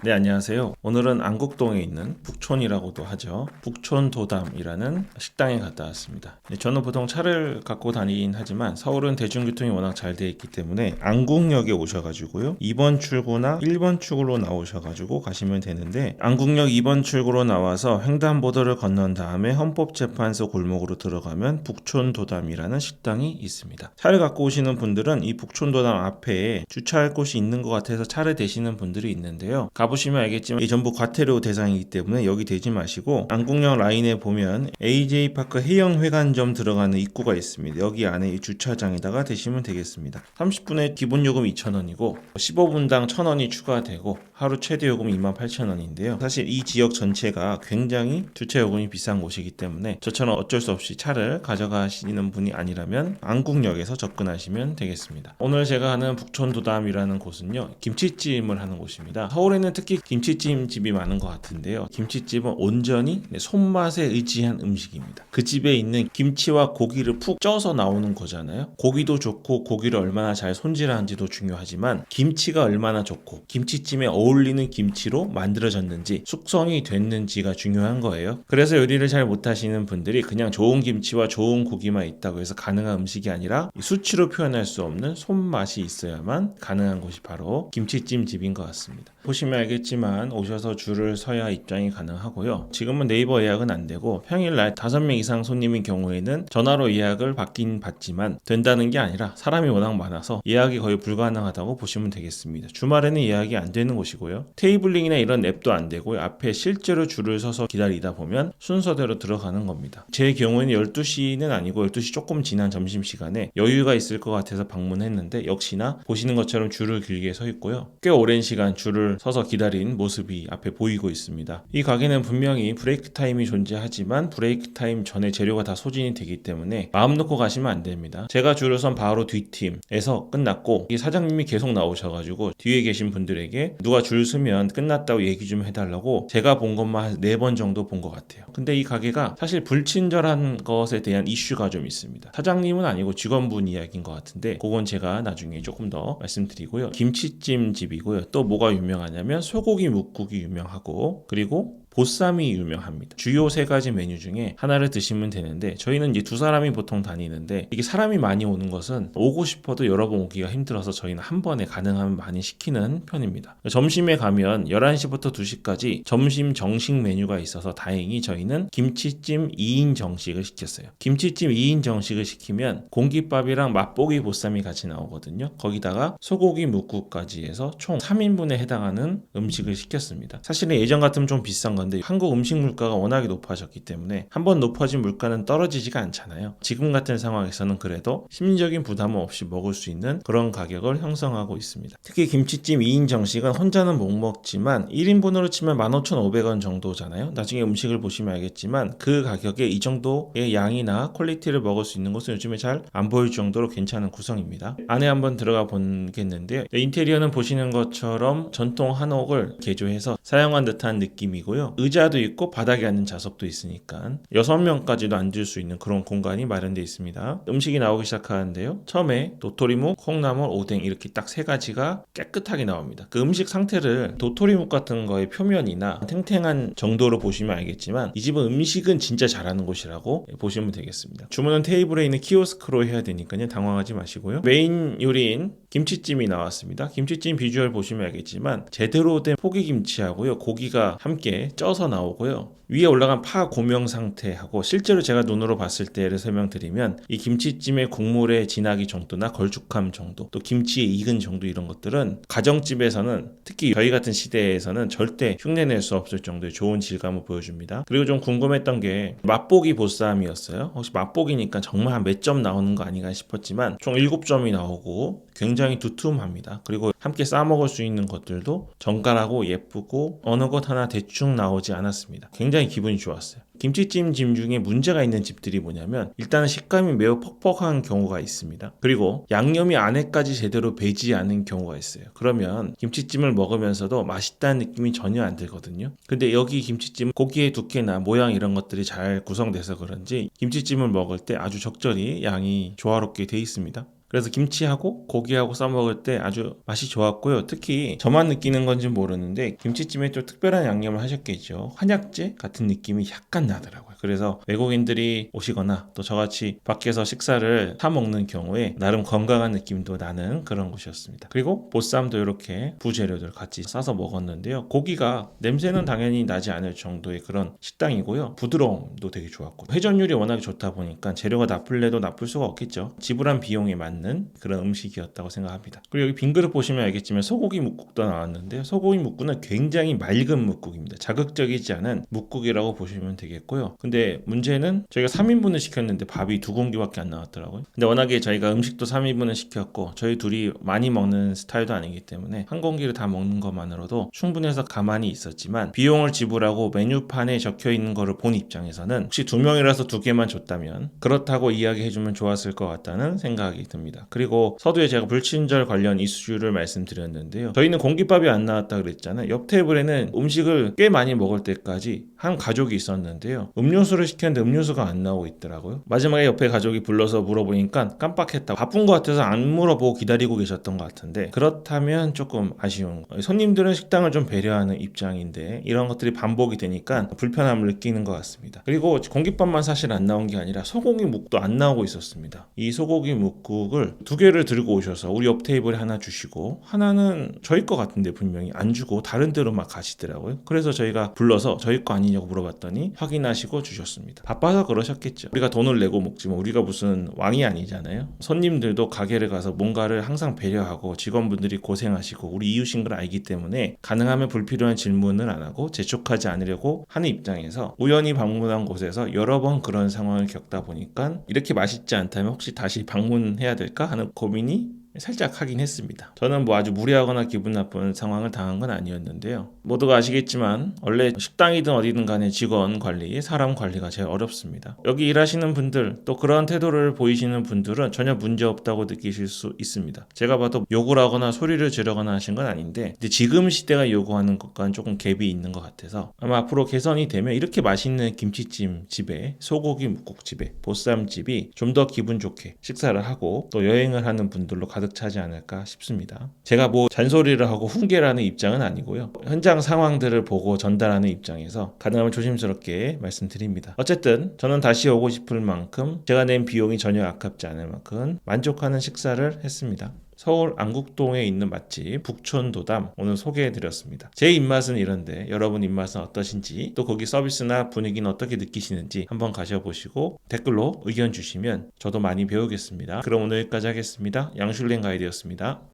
네, 안녕하세요. 오늘은 안국동에 있는 북촌이라고도 하죠. 북촌도담이라는 식당에 갔다 왔습니다. 네, 저는 보통 차를 갖고 다니긴 하지만 서울은 대중교통이 워낙 잘 돼 있기 때문에 안국역에 오셔가지고요. 2번 출구나 1번 출구로 나오셔가지고 가시면 되는데, 안국역 2번 출구로 나와서 횡단보도를 건넌 다음에 헌법재판소 골목으로 들어가면 북촌도담이라는 식당이 있습니다. 차를 갖고 오시는 분들은 이 북촌도담 앞에 주차할 곳이 있는 것 같아서 차를 대시는 분들이 있는데요. 가보시면 알겠지만 이 전부 과태료 대상이기 때문에 여기 대지 마시고 안국역 라인에 보면 AJ파크 해영회관점 들어가는 입구가 있습니다. 여기 안에 이 주차장에다가 대시면 되겠습니다. 30분에 기본 요금 2,000원이고 15분당 1,000원이 추가되고 하루 최대 요금 28,000원인데요. 사실 이 지역 전체가 굉장히 주차 요금이 비싼 곳이기 때문에 저처럼 어쩔 수 없이 차를 가져가시는 분이 아니라면 안국역에서 접근하시면 되겠습니다. 오늘 제가 하는 북촌도담이라는 곳은요, 김치찜을 하는 곳입니다. 서울에는 특히 김치찜 집이 많은 것 같은데요. 김치찜은 온전히 손맛에 의지한 음식입니다. 그 집에 있는 김치와 고기를 푹 쪄서 나오는 거잖아요. 고기도 좋고 고기를 얼마나 잘 손질하는지도 중요하지만 김치가 얼마나 좋고 김치찜에 어울리는 김치로 만들어졌는지 숙성이 됐는지가 중요한 거예요. 그래서 요리를 잘 못하시는 분들이 그냥 좋은 김치와 좋은 고기만 있다고 해서 가능한 음식이 아니라 수치로 표현할 수 없는 손맛이 있어야만 가능한 곳이 바로 김치찜 집인 것 같습니다. 보시면 알겠지만 오셔서 줄을 서야 입장이 가능하고요. 지금은 네이버 예약은 안 되고 평일날 5명 이상 손님인 경우에는 전화로 예약을 받긴 받지만 된다는 게 아니라 사람이 워낙 많아서 예약이 거의 불가능하다고 보시면 되겠습니다. 주말에는 예약이 안 되는 곳이고요. 테이블링이나 이런 앱도 안 되고요. 앞에 실제로 줄을 서서 기다리다 보면 순서대로 들어가는 겁니다. 제 경우에는 12시는 아니고 12시 조금 지난 점심시간에 여유가 있을 것 같아서 방문했는데 역시나 보시는 것처럼 줄을 길게 서 있고요. 꽤 오랜 시간 줄을 서서 기다린 모습이 앞에 보이고 있습니다. 이 가게는 분명히 브레이크 타임이 존재하지만 브레이크 타임 전에 재료가 다 소진이 되기 때문에 마음 놓고 가시면 안 됩니다. 제가 줄을 선 바로 뒷팀에서 끝났고 이 사장님이 계속 나오셔가지고 뒤에 계신 분들에게 누가 줄 서면 끝났다고 얘기 좀 해달라고 제가 본 것만 한 4번 정도 본 것 같아요. 근데 이 가게가 사실 불친절한 것에 대한 이슈가 좀 있습니다. 사장님은 아니고 직원분 이야기인 것 같은데 그건 제가 나중에 조금 더 말씀드리고요. 김치찜 집이고요. 또 뭐가 유명하냐면 소고기 묵국이 유명하고 그리고 보쌈이 유명합니다. 주요 3가지 메뉴 중에 하나를 드시면 되는데 저희는 이제 2사람이 보통 다니는데 이게 사람이 많이 오는 것은 오고 싶어도 여러 번 오기가 힘들어서 저희는 한 번에 가능하면 많이 시키는 편입니다. 점심에 가면 11시부터 2시까지 점심 정식 메뉴가 있어서 다행히 저희는 김치찜 2인 정식을 시켰어요. 김치찜 2인 정식을 시키면 공깃밥이랑 맛보기 보쌈이 같이 나오거든요. 거기다가 소고기 묵국까지 해서 총 3인분에 해당하는 음식을 시켰습니다. 사실은 예전 같으면 좀 비싼 건데 한국 음식 물가가 워낙에 높아졌기 때문에 한번 높아진 물가는 떨어지지가 않잖아요. 지금 같은 상황에서는 그래도 심리적인 부담 없이 먹을 수 있는 그런 가격을 형성하고 있습니다. 특히 김치찜 2인 정식은 혼자는 못 먹지만 1인분으로 치면 15,500원 정도잖아요. 나중에 음식을 보시면 알겠지만 그 가격에 이 정도의 양이나 퀄리티를 먹을 수 있는 것은 요즘에 잘 안 보일 정도로 괜찮은 구성입니다. 안에 한번 들어가 보겠는데요. 인테리어는 보시는 것처럼 전통 한옥을 개조해서 사용한 듯한 느낌이고요. 의자도 있고 바닥에 앉는 좌석도 있으니까 6명까지도 앉을 수 있는 그런 공간이 마련되어 있습니다. 음식이 나오기 시작하는데요. 처음에 도토리묵, 콩나물, 오뎅 이렇게 딱 3가지가 깨끗하게 나옵니다. 그 음식 상태를 도토리묵 같은 거의 표면이나 탱탱한 정도로 보시면 알겠지만 이 집은 음식은 진짜 잘하는 곳이라고 보시면 되겠습니다. 주문은 테이블에 있는 키오스크로 해야 되니까요. 당황하지 마시고요. 메인 요리인 김치찜이 나왔습니다. 김치찜 비주얼 보시면 알겠지만 제대로 된 포기김치하고요. 고기가 함께 쪄서 나오고요. 위에 올라간 파 고명 상태하고 실제로 제가 눈으로 봤을 때를 설명드리면 이 김치찜의 국물의 진하기 정도나 걸쭉함 정도 또 김치의 익은 정도 이런 것들은 가정집에서는 특히 저희 같은 시대에서는 절대 흉내낼 수 없을 정도의 좋은 질감을 보여줍니다. 그리고 좀 궁금했던 게 맛보기 보쌈이었어요. 혹시 맛보기니까 정말 한 몇 점 나오는 거 아닌가 싶었지만 총 7점이 나오고 굉장히 두툼합니다. 그리고 함께 싸먹을 수 있는 것들도 정갈하고 예쁘고 어느 것 하나 대충 나오지 않았습니다. 굉장히 기분이 좋았어요. 김치찜 집 중에 문제가 있는 집들이 뭐냐면 일단은 식감이 매우 퍽퍽한 경우가 있습니다. 그리고 양념이 안에까지 제대로 배지 않은 경우가 있어요. 그러면 김치찜을 먹으면서도 맛있다는 느낌이 전혀 안 들거든요. 근데 여기 김치찜 고기의 두께나 모양 이런 것들이 잘 구성돼서 그런지 김치찜을 먹을 때 아주 적절히 양이 조화롭게 돼 있습니다. 그래서 김치하고 고기하고 싸 먹을 때 아주 맛이 좋았고요. 특히 저만 느끼는 건지 모르는데 김치찜에 좀 특별한 양념을 하셨겠죠. 한약재 같은 느낌이 약간 나더라고요. 그래서 외국인들이 오시거나 또 저같이 밖에서 식사를 사 먹는 경우에 나름 건강한 느낌도 나는 그런 곳이었습니다. 그리고 보쌈도 이렇게 부재료들 같이 싸서 먹었는데요. 고기가 냄새는 당연히 나지 않을 정도의 그런 식당이고요. 부드러움도 되게 좋았고 회전율이 워낙에 좋다 보니까 재료가 나쁠래도 나쁠 수가 없겠죠. 지불한 비용에 맞는 그런 음식이었다고 생각합니다. 그리고 여기 빈 그릇 보시면 알겠지만 소고기 묵국도 나왔는데요. 소고기 묵국은 굉장히 맑은 묵국입니다. 자극적이지 않은 묵국이라고 보시면 되겠고요. 근데 문제는 저희가 3인분을 시켰는데 밥이 2공기밖에 안 나왔더라고요. 근데 워낙에 저희가 음식도 3인분을 시켰고 저희 둘이 많이 먹는 스타일도 아니기 때문에 한 공기를 다 먹는 것만으로도 충분해서 가만히 있었지만 비용을 지불하고 메뉴판에 적혀 있는 거를 본 입장에서는 혹시 2명이라서 2개만 줬다면 그렇다고 이야기해주면 좋았을 것 같다는 생각이 듭니다. 그리고 서두에 제가 불친절 관련 이슈를 말씀드렸는데요. 저희는 공깃밥이 안 나왔다 그랬잖아요. 옆 테이블에는 음식을 꽤 많이 먹을 때까지 한 가족이 있었는데요. 음료수를 시켰는데 음료수가 안 나오고 있더라고요. 마지막에 옆에 가족이 불러서 물어보니까 깜빡했다고 바쁜 것 같아서 안 물어보고 기다리고 계셨던 것 같은데 그렇다면 조금 아쉬운 거예요. 손님들은 식당을 좀 배려하는 입장인데 이런 것들이 반복이 되니까 불편함을 느끼는 것 같습니다. 그리고 공깃밥만 사실 안 나온 게 아니라 소고기 묵도 안 나오고 있었습니다. 이 소고기 묵국을 2개를 들고 오셔서 우리 옆 테이블에 하나 주시고 하나는 저희 거 같은데 분명히 안 주고 다른 데로 막 가시더라고요. 그래서 저희가 불러서 저희 거 아니냐고 물어봤더니 확인하시고 주셨습니다. 바빠서 그러셨겠죠. 우리가 돈을 내고 먹지만 우리가 무슨 왕이 아니잖아요. 손님들도 가게를 가서 뭔가를 항상 배려하고 직원분들이 고생하시고 우리 이웃인 걸 알기 때문에 가능하면 불필요한 질문을 안 하고 재촉하지 않으려고 하는 입장에서 우연히 방문한 곳에서 여러 번 그런 상황을 겪다 보니까 이렇게 맛있지 않다면 혹시 다시 방문해야 될까 하는 고민이 살짝 하긴 했습니다. 저는 뭐 아주 무리하거나 기분 나쁜 상황을 당한 건 아니었는데요. 모두가 아시겠지만 원래 식당이든 어디든 간에 직원 관리, 사람 관리가 제일 어렵습니다. 여기 일하시는 분들 또 그러한 태도를 보이시는 분들은 전혀 문제 없다고 느끼실 수 있습니다. 제가 봐도 욕을 하거나 소리를 지르거나 하신 건 아닌데 근데 지금 시대가 요구하는 것과는 조금 갭이 있는 것 같아서 아마 앞으로 개선이 되면 이렇게 맛있는 김치찜 집에 소고기 묵국집에 보쌈집이 좀 더 기분 좋게 식사를 하고 또 여행을 하는 분들로 가득 차지 않을까 싶습니다. 제가 뭐 잔소리를 하고 훈계라는 입장은 아니고요. 현장 상황들을 보고 전달하는 입장에서 가능하면 조심스럽게 말씀드립니다. 어쨌든 저는 다시 오고 싶을 만큼 제가 낸 비용이 전혀 아깝지 않을 만큼 만족하는 식사를 했습니다. 서울 안국동에 있는 맛집 북촌도담 오늘 소개해드렸습니다. 제 입맛은 이런데 여러분 입맛은 어떠신지 또 거기 서비스나 분위기는 어떻게 느끼시는지 한번 가셔보시고 댓글로 의견 주시면 저도 많이 배우겠습니다. 그럼 오늘 여기까지 하겠습니다. 양슐랭 가이드였습니다.